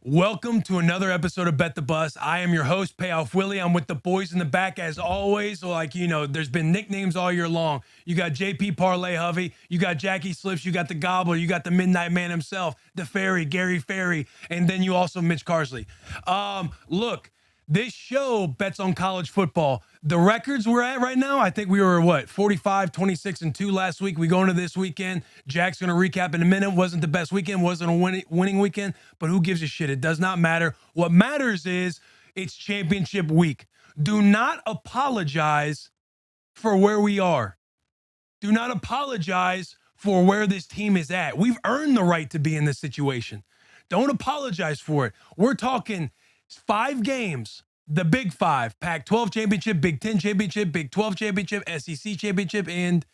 Welcome to another episode of Bet the Bus. I am your host, Payoff Willie. I'm with the boys in the back as always. So there's been nicknames all year long. You got JP Parlay Hovey, you got Jackie Slips, you got the Gobbler, you got the Midnight Man himself, the Fairy, Gary Ferry, and then you also Mitch Carsley. Look, this show bets on college football. The records we're at right now, I think we were 45, 26, and 2 last week. We go into this weekend. Jack's going to recap in a minute. Wasn't the best weekend, wasn't a winning weekend, but who gives a shit? It does not matter. What matters is it's championship week. Do not apologize for where we are. Do not apologize for where this team is at. We've earned the right to be in this situation. Don't apologize for it. We're talking 5 games, the Big 5, Pac-12 championship, Big 10 championship, Big 12 championship, SEC championship, and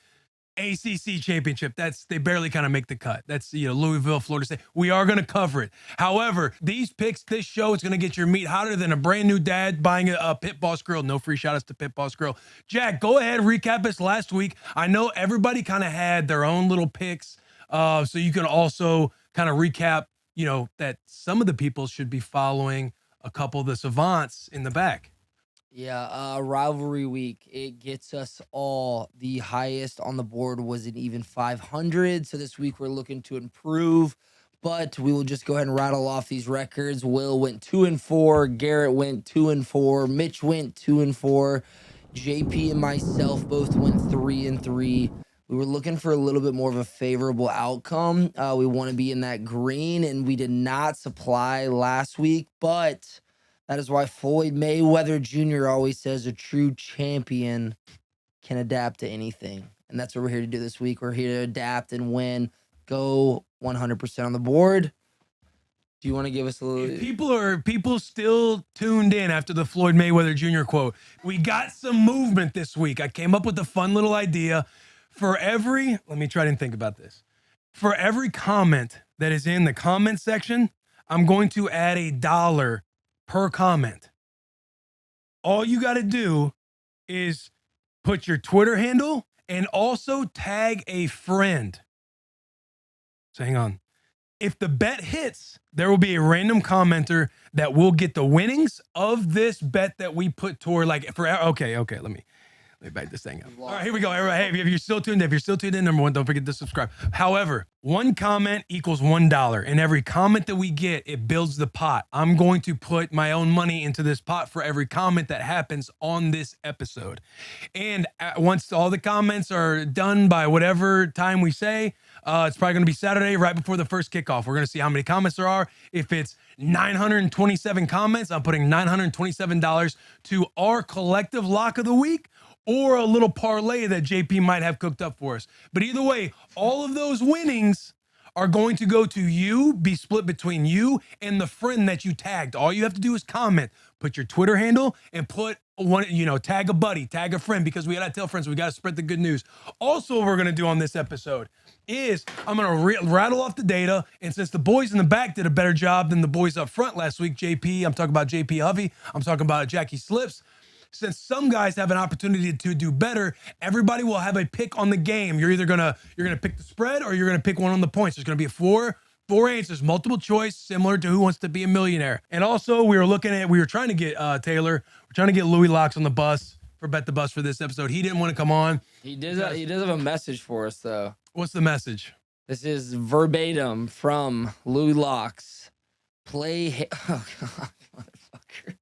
ACC championship. They barely kind of make the cut. That's, Louisville, Florida State. We are going to cover it. However, these picks, this show is going to get your meat hotter than a brand new dad buying a Pit Boss Grill. No free shout outs to Pit Boss Grill. Jack, go ahead, recap us last week. I know everybody kind of had their own little picks. So you can also kind of recap, that some of the people should be following a couple of the savants in the back. Yeah, rivalry week, it gets us all. The highest on the board was an even 500. So this week we're looking to improve, but we will just go ahead and rattle off these records. Will went 2-4, Garrett went 2-4, Mitch went 2-4, JP and myself both went 3-3. We were looking for a little bit more of a favorable outcome. We want to be in that green, and we did not supply last week, but that is why Floyd Mayweather Jr. always says a true champion can adapt to anything. And that's what we're here to do this week. We're here to adapt and win. Go 100% on the board. Do you want to give us a little... If people still tuned in after the Floyd Mayweather Jr. quote. We got some movement this week. I came up with a fun little idea. Let me try to think about this. For every comment that is in the comment section, I'm going to add $1 per comment. All you got to do is put your Twitter handle and also tag a friend. So hang on. If the bet hits, there will be a random commenter that will get the winnings of this bet that we put toward okay, let me back this thing up. All right, here we go. Everybody, hey, if you're still tuned in, number one, don't forget to subscribe. However, one comment equals $1. And every comment that we get, it builds the pot. I'm going to put my own money into this pot for every comment that happens on this episode. And once all the comments are done by whatever time we say, it's probably going to be Saturday right before the first kickoff. We're going to see how many comments there are. If it's 927 comments, I'm putting $927 to our collective lock of the week, or a little parlay that JP might have cooked up for us. But either way, all of those winnings are going to go to you, be split between you and the friend that you tagged. All you have to do is comment, put your Twitter handle, and put one, tag a buddy, tag a friend, because we got to tell friends, we got to spread the good news. Also, what we're going to do on this episode is I'm going to rattle off the data. And since the boys in the back did a better job than the boys up front last week, I'm talking about JP Hovey, I'm talking about Jackie Slips. Since some guys have an opportunity to do better, everybody will have a pick on the game. You're either gonna pick the spread or you're gonna pick one on the points. There's gonna be four answers, multiple choice, similar to Who Wants to Be a Millionaire. And also, we were trying to get Louis Locks on the bus for Bet the Bus for this episode. He didn't want to come on. He does have a message for us though. What's the message? This is verbatim from Louis Locks. Oh God, motherfucker.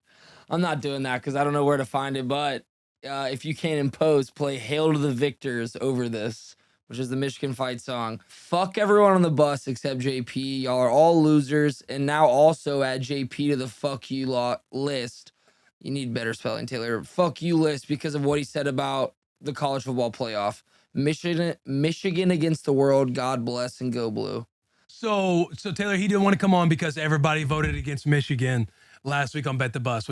I'm not doing that because I don't know where to find it, but if you can't impose, play Hail to the Victors over this, which is the Michigan fight song. Fuck everyone on the bus except JP. Y'all are all losers. And now also add JP to the fuck you list. You need better spelling, Taylor. Fuck you list because of what he said about the college football playoff. Michigan against the world. God bless and go blue. So Taylor, he didn't want to come on because everybody voted against Michigan last week on Bet the Bus,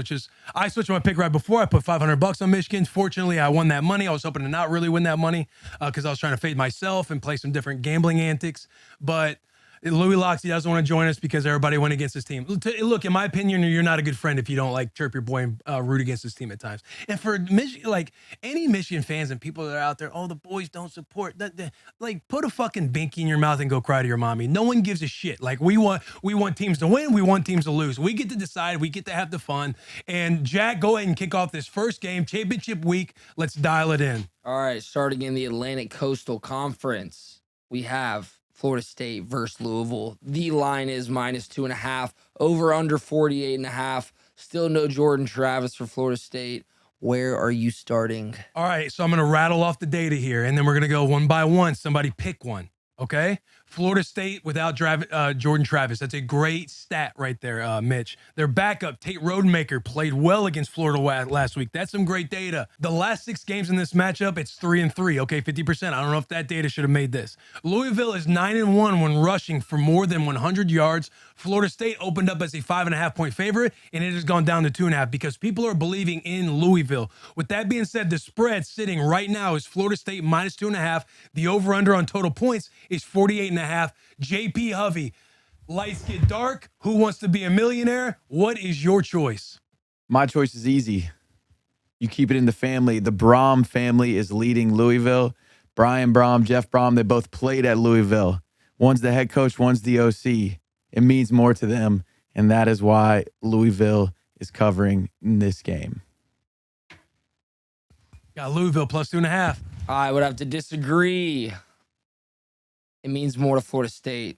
I switched my pick right before. I put $500 on Michigan. Fortunately, I won that money. I was hoping to not really win that money because I was trying to fade myself and play some different gambling antics. But Louis Loxley doesn't want to join us because everybody went against his team. Look, in my opinion, you're not a good friend if you don't like chirp your boy and root against his team at times. And for like any Michigan fans and people that are out there, oh, the boys don't support that. Like, put a fucking binky in your mouth and go cry to your mommy. No one gives a shit. Like, we want teams to win. We want teams to lose. We get to decide. We get to have the fun. And Jack, go ahead and kick off this first game, championship week. Let's dial it in. All right, starting in the Atlantic Coastal Conference, we have Florida State versus Louisville. The line is -2.5, over under 48.5. Still no Jordan Travis for Florida State. Where are you starting? All right, so I'm going to rattle off the data here, and then we're going to go one by one. Somebody pick one, okay? Florida State without Jordan Travis. That's a great stat right there, Mitch. Their backup, Tate Rodemaker, played well against Florida last week. That's some great data. The last 6 games in this matchup, it's 3-3. Okay, 50%. I don't know if that data should have made this. Louisville is 9-1 when rushing for more than 100 yards. Florida State opened up as a 5.5-point favorite, and it has gone down to 2.5 because people are believing in Louisville. With that being said, the spread sitting right now is Florida State -2.5. The over-under on total points is 48.5. JP Hovey, lights get dark. Who wants to be a millionaire? What is your choice? My choice is easy. You keep it in the family. The Brom family is leading Louisville. Brian Brom, Jeff Brom, they both played at Louisville. One's the head coach, one's the OC. It means more to them, and that is why Louisville is covering in this game. Got Louisville +2.5. I would have to disagree. It means more to Florida State.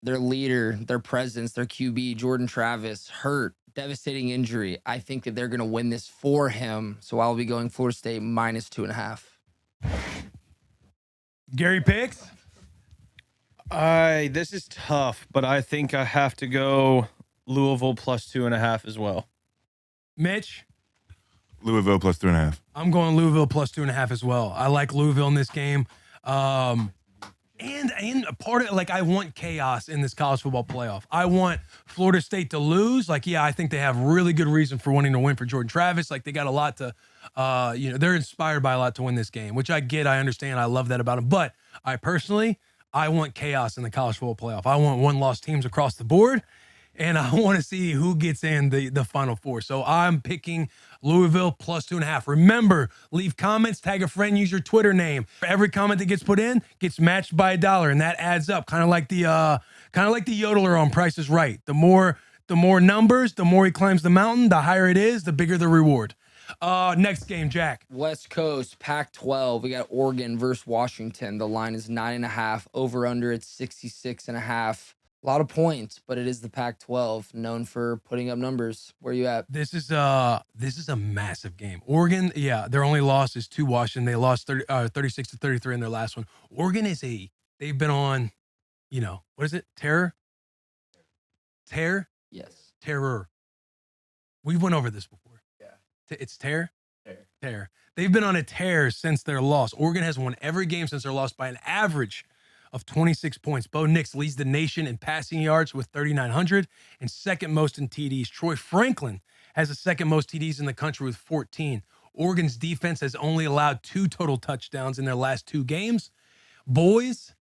Their leader, their presence, their QB, Jordan Travis, hurt, devastating injury. I think that they're going to win this for him. So I'll be going Florida State -2.5. Gary picks? This is tough, but I think I have to go Louisville +2.5 as well. Mitch? Louisville +2.5. I'm going Louisville +2.5 as well. I like Louisville in this game. And a part of it, like, I want chaos in this college football playoff. I want Florida State to lose. Like, yeah, I think they have really good reason for wanting to win for Jordan Travis. Like, they got a lot to, they're inspired by a lot to win this game, which I get. I understand. I love that about them. But I want chaos in the college football playoff. I want one-loss teams across the board, and I want to see who gets in the Final Four. So I'm picking Louisville +2.5. Remember, leave comments, tag a friend, use your Twitter name. Every comment that gets put in gets matched by $1, and that adds up. Kind of like the yodeler on Price is Right. The more numbers, the more he climbs the mountain. The higher it is, the bigger the reward. Next game, Jack. West Coast, Pac-12. We got Oregon versus Washington. The line is 9.5. Over under it's 66.5. A lot of points, but it is the Pac-12, known for putting up numbers. Where you at? This is a massive game. Oregon, yeah, their only loss is to Washington. They lost 36-33 in their last one. Oregon they've been on, what is it? Terror? Yes. Terror. We've went over this before. Yeah. It's terror? Tear. They've been on a tear since their loss. Oregon has won every game since their loss by an average of 26 points. Bo Nix leads the nation in passing yards with 3,900 and second most in TDs. Troy Franklin has the second most TDs in the country with 14. Oregon's defense has only allowed 2 total touchdowns in their last 2 games. Boys,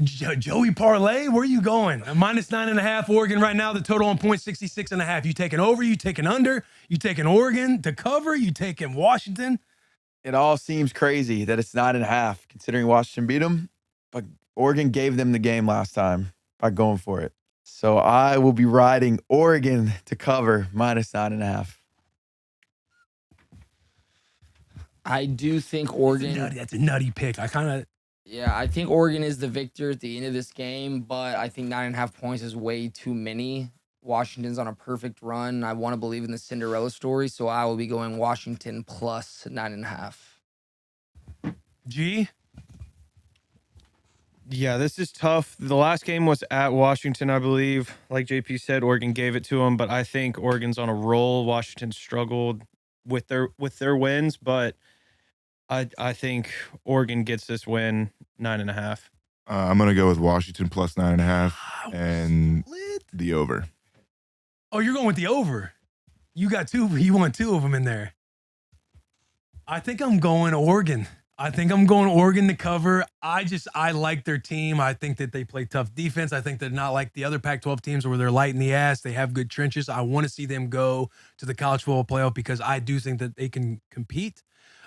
Joey Parlay, where are you going? -9.5 Oregon right now. The total on points 66.5. You taking over? You taking under? You taking Oregon to cover? You taking Washington? It all seems crazy that it's 9.5, considering Washington beat them, but Oregon gave them the game last time by going for it. So I will be riding Oregon to cover -9.5. I do think Oregon. That's a nutty pick. I think Oregon is the victor at the end of this game, but I think 9.5 points is way too many. Washington's on a perfect run. I want to believe in the Cinderella story, so I will be going Washington +9.5. G? Yeah, this is tough. The last game was at Washington, I believe. Like JP said, Oregon gave it to them, but I think Oregon's on a roll. Washington struggled with their wins, but I think Oregon gets this win 9.5. I'm going to go with Washington +9.5 and the over. Oh, you're going with the over. You got 2. You want 2 of them in there. I think I'm going Oregon. I think I'm going Oregon to cover. I like their team. I think that they play tough defense. I think they're not like the other Pac-12 teams where they're light in the ass. They have good trenches. I want to see them go to the college football playoff because I do think that they can compete.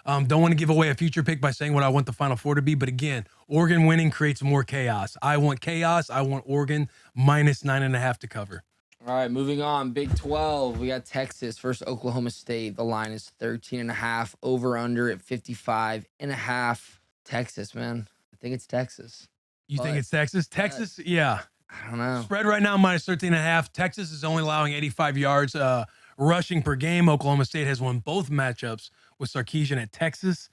Don't want to give away a future pick by saying what I want the Final Four to be. But again, Oregon winning creates more chaos. I want chaos. I want Oregon minus 9.5 to cover. All right, moving on. Big 12. We got Texas versus Oklahoma State. The line is 13.5. Over under at 55.5. Texas, man. I think it's Texas. You think it's Texas? Texas, yeah. I don't know. Spread right now minus 13.5. Texas is only allowing 85 yards rushing per game. Oklahoma State has won both matchups with Sarkisian at Texas.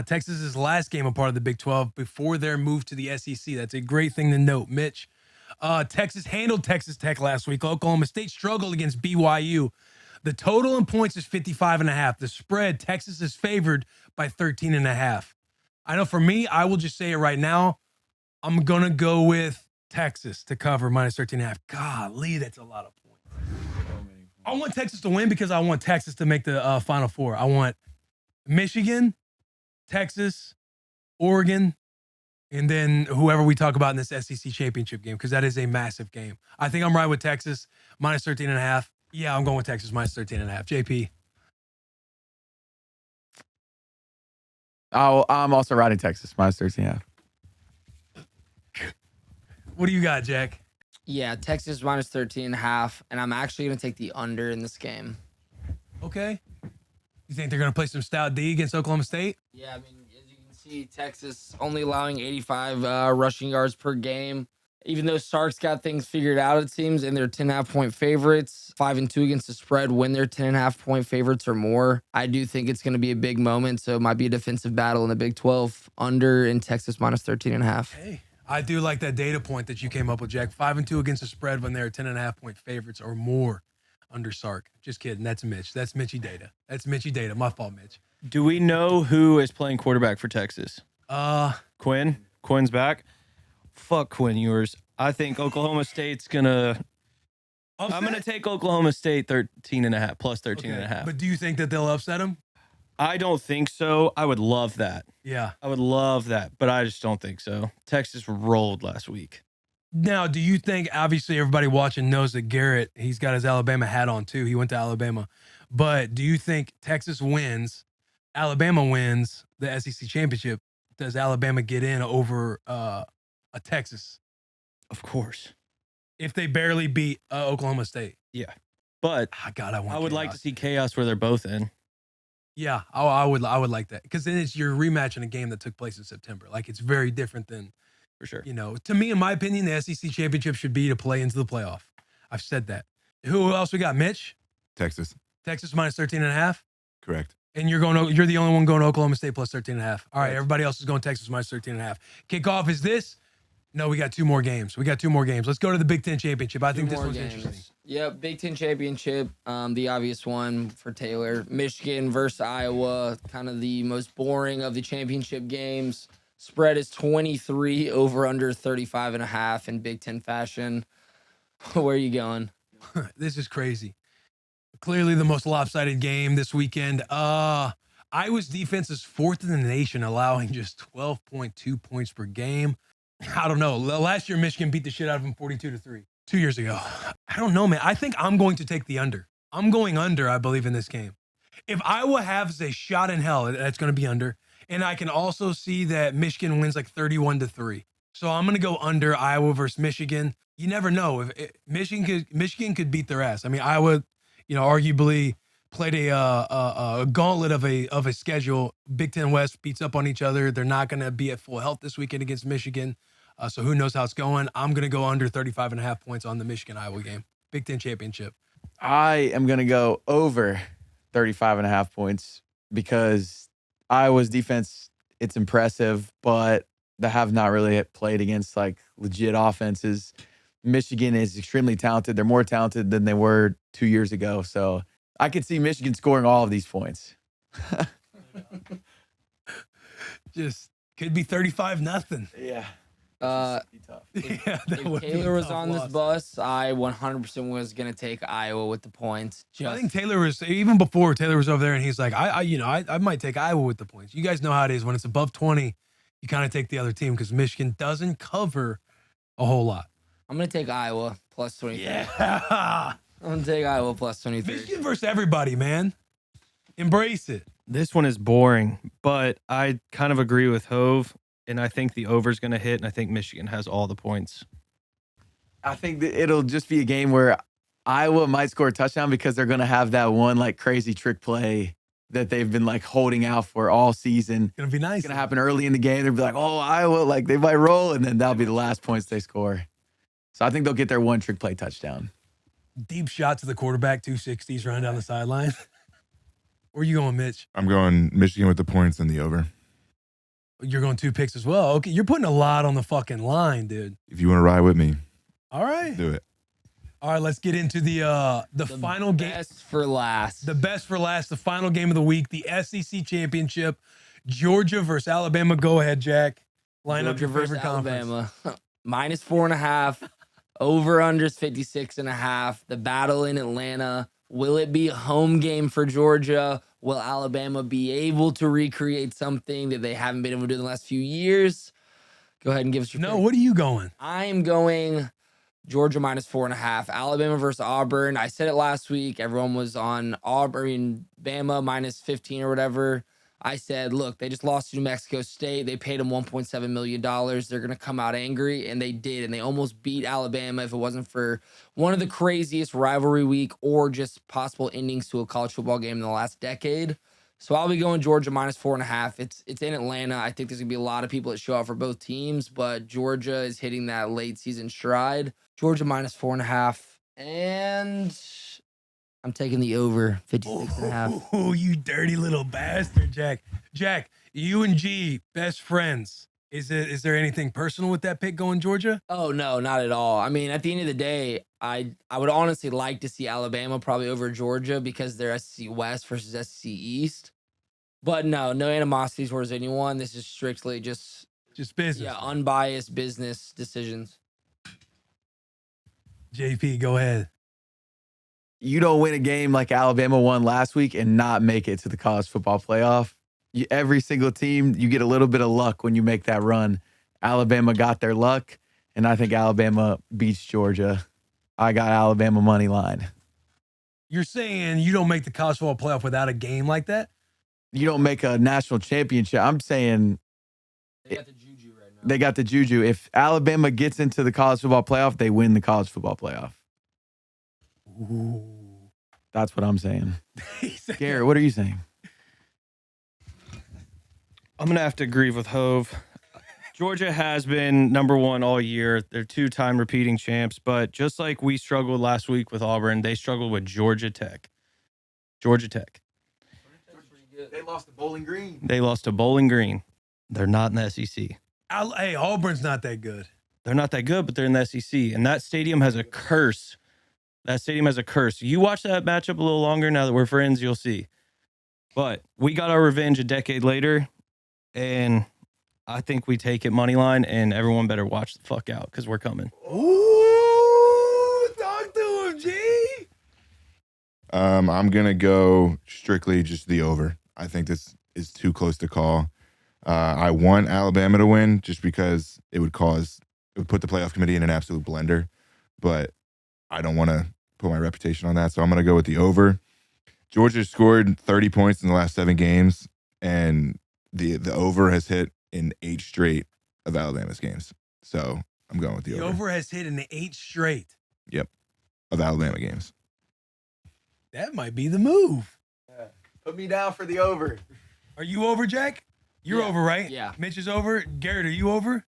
Texas's last game a part of the Big 12 before their move to the SEC. That's a great thing to note, Mitch. Texas handled Texas Tech last week. Oklahoma State struggled against BYU. The total in points is 55.5. The spread, Texas is favored by 13.5. I know for me, I will just say it right now. I'm going to go with Texas to cover minus 13.5. Golly, that's a lot of points. I want Texas to win because I want Texas to make the Final Four. I want Michigan, Texas, Oregon, and then whoever we talk about in this SEC championship game, because that is a massive game. I think I'm right with Texas, minus 13.5. Yeah, I'm going with Texas, minus 13.5. JP. I'm also riding Texas, minus 13.5. What do you got, Jack? Yeah, Texas minus 13.5. And I'm actually going to take the under in this game. Okay. You think they're going to play some stout D against Oklahoma State? Yeah, I mean, as you can see, Texas only allowing 85 rushing yards per game. Even though Sark's got things figured out, it seems, and they're 10.5 point favorites, 5-2 against the spread when they're 10.5 point favorites or more. I do think it's going to be a big moment, so it might be a defensive battle in the Big 12 under in Texas minus 13.5. Hey, I do like that data point that you came up with, Jack. 5-2 against the spread when they're 10.5 point favorites or more under Sark. Just kidding. That's Mitch. That's Mitchy data. That's Mitchy data. My fault, Mitch. Do we know who is playing quarterback for Texas? Quinn. Quinn's back. Fuck Quinn Ewers. I think Oklahoma State's gonna. Upset? I'm gonna take Oklahoma State 13.5 plus 13.5. But do you think that they'll upset him? I don't think so. I would love that. Yeah. I would love that, but I just don't think so. Texas rolled last week. Now, do you think, obviously everybody watching knows that Garrett, he's got his Alabama hat on too. He went to Alabama. But do you think Texas wins, Alabama wins the SEC championship? Does Alabama get in over a Texas? Of course. If they barely beat Oklahoma State? Yeah. But I would like to see chaos where they're both in. Yeah, I would like that because then it's you're rematching a game that took place in September. Like it's very different than, For sure. you know, to me, in my opinion, the SEC championship should be to play into the playoff. I've said that. Who else we got? Mitch? Texas. Texas minus 13.5. Correct. And you're the only one going to Oklahoma State plus 13.5. All right, everybody else is going Texas minus 13.5. Kickoff is this? No, we got two more games. Let's go to the Big Ten championship. I think this one's interesting. Yep, Big Ten championship. The obvious one for Taylor. Michigan versus Iowa. Kind of the most boring of the championship games. Spread is 23, over under 35.5 in Big Ten fashion. Where are you going? This is crazy. Clearly the most lopsided game this weekend. Iowa's defense is fourth in the nation, allowing just 12.2 points per game. I don't know. Last year, Michigan beat the shit out of them 42-3. 2 years ago. I don't know, man. I think I'm going to take the under. I'm going under, I believe, in this game. If Iowa has a shot in hell, that's going to be under. And I can also see that Michigan wins like 31-3. So I'm going to go under Iowa versus Michigan. You never know. If Michigan could beat their ass. I mean, Iowa, arguably played a gauntlet of a schedule. Big Ten West beats up on each other. They're not going to be at full health this weekend against Michigan. So who knows how it's going. I'm going to go under 35.5 points on the Michigan-Iowa game. Big Ten championship. I am going to go over 35.5 points because Iowa's defense, it's impressive, but they have not really played against like legit offenses. Michigan is extremely talented. They're more talented than they were 2 years ago. So I could see Michigan scoring all of these points. Just could be 35-0. Yeah. Uh, Yeah, that if would be a Taylor was tough on this loss. bus, I 100% was gonna take Iowa with the points. I think Taylor was even before Taylor was over there, and he's like, I might take Iowa with the points. You guys know how it is when it's above 20, you kind of take the other team because Michigan doesn't cover a whole lot. I'm gonna take Iowa plus 23. Yeah, I'm gonna take Iowa plus 23. Michigan versus everybody, man. Embrace it. This one is boring, but I kind of agree with Hove, and I think the over's going to hit, and I think Michigan has all the points. I think that it'll just be a game where Iowa might score a touchdown because they're going to have that one like crazy trick play that they've been like holding out for all season. It's gonna be nice. It's going to happen early in the game. They'll be like, oh, Iowa, like they might roll, and then that'll be the last points they score. So I think they'll get their one trick play touchdown. Deep shot to the quarterback, 260s running down the sideline. Where you going, Mitch? I'm going Michigan with the points and the over. You're going 2 picks as well. Okay, you're putting a lot on the fucking line, dude. If you want to ride with me, All right. do it. All right, let's get into the final game. Best for last. The best for last, the final game of the week, the SEC championship, Georgia versus Alabama. Go ahead, Jack. Line up Georgia your favorite versus conference. Alabama. Minus 4.5. Over unders 56.5. The battle in Atlanta. Will it be a home game for Georgia? Will Alabama be able to recreate something that they haven't been able to do in the last few years? Go ahead and give us your No, pick. what are you going? I'm going Georgia minus 4.5. Alabama versus Auburn. I said it last week. Everyone was on Auburn, Bama minus 15 or whatever. I said, look, they just lost to New Mexico State. They paid them $1.7 million. They're going to come out angry, and they did. And they almost beat Alabama if it wasn't for one of the craziest rivalry week or just possible endings to a college football game in the last decade. So I'll be going Georgia minus 4.5. It's in Atlanta. I think there's going to be a lot of people that show up for both teams, but Georgia is hitting that late season stride. Georgia minus 4.5. And I'm taking the over 56.5. Oh, you dirty little bastard, Jack. Jack, you and G, best friends. Is there anything personal with that pick going Georgia? Oh, no, not at all. I mean, at the end of the day, I would honestly like to see Alabama probably over Georgia because they're SEC West versus SEC East. But no animosity towards anyone. This is strictly just business. unbiased business decisions. JP, go ahead. You don't win a game like Alabama won last week and not make it to the college football playoff. Every single team, you get a little bit of luck when you make that run. Alabama got their luck, and I think Alabama beats Georgia. I got Alabama money line. You're saying you don't make the college football playoff without a game like that? You don't make a national championship. I'm saying They got the juju right now. they got the juju. If Alabama gets into the college football playoff, they win the college football playoff. Ooh. That's what I'm saying. He said- Garrett, what are you saying? I'm going to have to agree with Hove. Georgia has been number one all year. They're 2-time repeating champs, but just like we struggled last week with Auburn, they struggled with Georgia Tech. Georgia Tech. They lost to Bowling Green. They lost to Bowling Green. They're not in the SEC. Hey, Auburn's not that good. They're not that good, but they're in the SEC. And that stadium has a curse. That stadium has a curse. You watch that matchup a little longer now that we're friends, you'll see. But we got our revenge a decade later, and I think we take it money line, and everyone better watch the fuck out because we're coming. Ooh, talk to him, G. I'm going to go strictly just the over. I think this is too close to call. I want Alabama to win just because it would put the playoff committee in an absolute blender, but I don't want to put my reputation on that, so I'm going to go with the over. Georgia scored 30 points in the last 7 games, and the over has hit in 8 straight of Alabama's games. So I'm going with the The over over has hit in the 8 straight. of Alabama games. That might be the move. Put me down for the over. Are you over, Jack? You're Yeah. over, right? Yeah. Mitch is over. Garrett, are you over?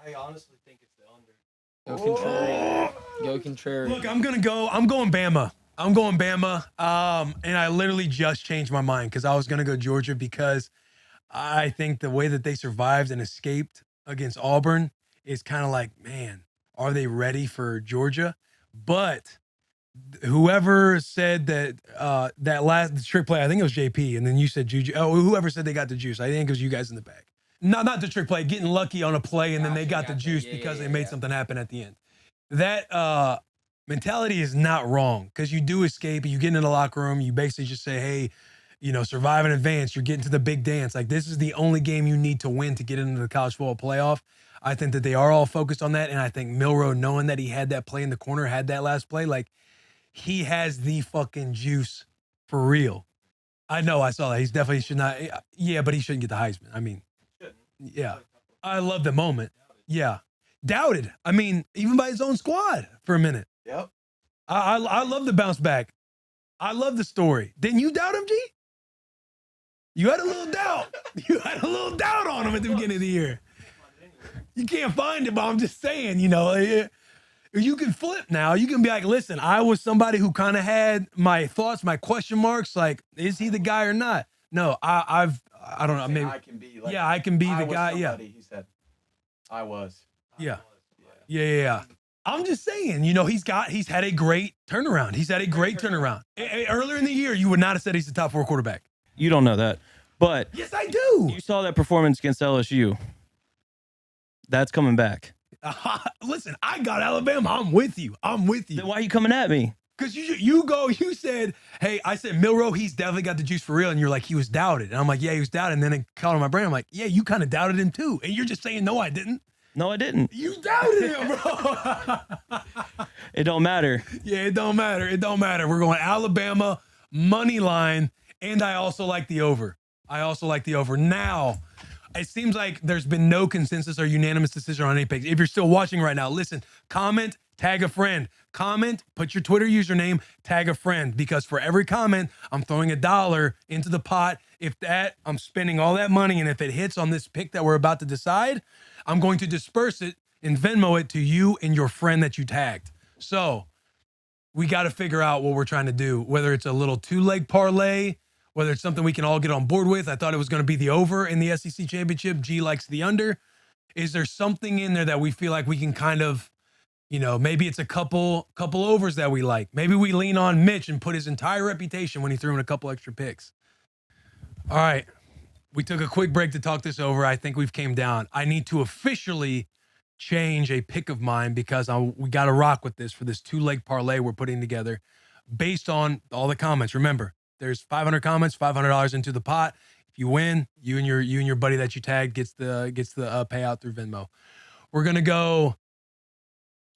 I honestly think it's the under. Go contrary. Go contrary. Look, I'm going Bama. I'm going Bama. And I literally just changed my mind because I was going to go Georgia because I think the way that they survived and escaped against Auburn is kind of like, man, are they ready for Georgia? But whoever said that that last trick play, I think it was JP, and then you said Juju. Oh, whoever said they got the juice, I think it was you guys in the back. not the trick play, getting lucky on a play, and then they got the Gotcha. juice Yeah, because yeah, they made yeah. something happen at the end. That mentality is not wrong because you do escape. You get into the locker room. You basically just say, hey, survive in advance. You're getting to the big dance. Like, this is the only game you need to win to get into the college football playoff. I think that they are all focused on that. And I think Milroe, knowing that he had that play in the corner, had that last play, like, he has the fucking juice for real. I know, I saw that. He's definitely should not. Yeah, but he shouldn't get the Heisman. I mean, yeah. I love the moment. Yeah. Doubted. I mean, even by his own squad for a minute. Yep. I love the bounce back. I love the story. Didn't you doubt him, G? You had a little doubt. You had a little doubt on him at the beginning of the year. You can't find it, but I'm just saying, you can flip now. You can be like, listen, I was somebody who kind of had my thoughts, my question marks, like, is he the guy or not? No, I don't know. Maybe I can be like, yeah, I can be I the was guy. somebody, he said. I was. Yeah. I'm just saying, he's had a great turnaround. He's had a great turnaround. Earlier in the year, you would not have said he's the top 4 quarterback. You don't know that. But Yes, I do. you saw that performance against LSU. That's coming back. Listen, I got Alabama. I'm with you. Then why are you coming at me? Because you said, hey, I said, Milroe, he's definitely got the juice for real. And you're like, he was doubted. And I'm like, yeah, he was doubted. And then it caught on my brain. I'm like, yeah, you kind of doubted him too. And you're just saying, no, I didn't. No, I didn't. You doubted him, bro. It don't matter. Yeah, it don't matter. It don't matter. We're going Alabama, money line, and I also like the over. Now, it seems like there's been no consensus or unanimous decision on any picks. If you're still watching right now, listen, comment, tag a friend. Comment, put your Twitter username, tag a friend, because for every comment, I'm throwing $1 into the pot. I'm spending all that money, and if it hits on this pick that we're about to decide, I'm going to disperse it and Venmo it to you and your friend that you tagged. So we got to figure out what we're trying to do, whether it's a little 2-leg parlay, whether it's something we can all get on board with. I thought it was going to be the over in the SEC championship. G likes the under. Is there something in there that we feel like we can kind of, maybe it's a couple overs that we like. Maybe we lean on Mitch and put his entire reputation when he threw in a couple extra picks. All right. We took a quick break to talk this over. I think we've came down. I need to officially change a pick of mine because we got to rock with this for this 2-leg parlay we're putting together based on all the comments. Remember, there's 500 comments, $500 into the pot. If you win, you and your buddy that you tagged gets the payout through Venmo. We're going to go.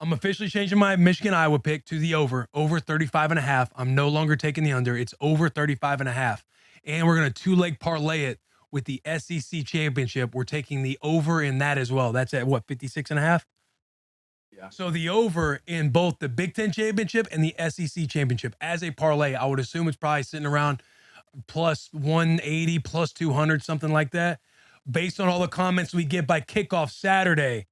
I'm officially changing my Michigan-Iowa pick to the over 35.5. I'm no longer taking the under. It's over 35.5. And we're going to 2-leg parlay it with the SEC championship. We're taking the over in that as well. That's at what, 56.5? Yeah. So the over in both the Big Ten championship and the SEC championship as a parlay, I would assume it's probably sitting around plus 180, plus 200, something like that. Based on all the comments we get by kickoff Saturday,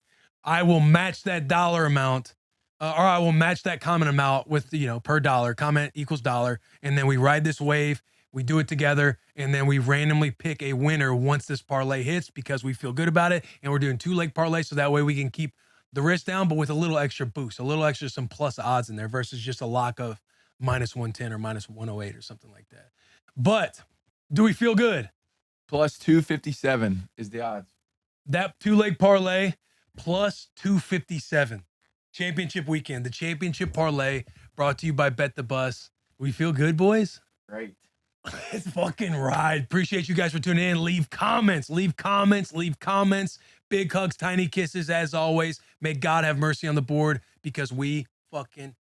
I will match that dollar amount, or I will match that comment amount with, per dollar. Comment equals dollar. And then we ride this wave. We do it together, and then we randomly pick a winner once this parlay hits because we feel good about it, and we're doing 2-leg parlay, so that way we can keep the risk down, but with a little extra boost, a little extra some plus odds in there versus just a lock of minus 110 or minus 108 or something like that. But do we feel good? Plus 257 is the odds. That 2-leg parlay plus 257. Championship weekend, the championship parlay brought to you by Bet the Bus. We feel good, boys? Great. It's fucking ride. Appreciate you guys for tuning in. Leave comments. Big hugs, tiny kisses as always. May God have mercy on the board because we fucking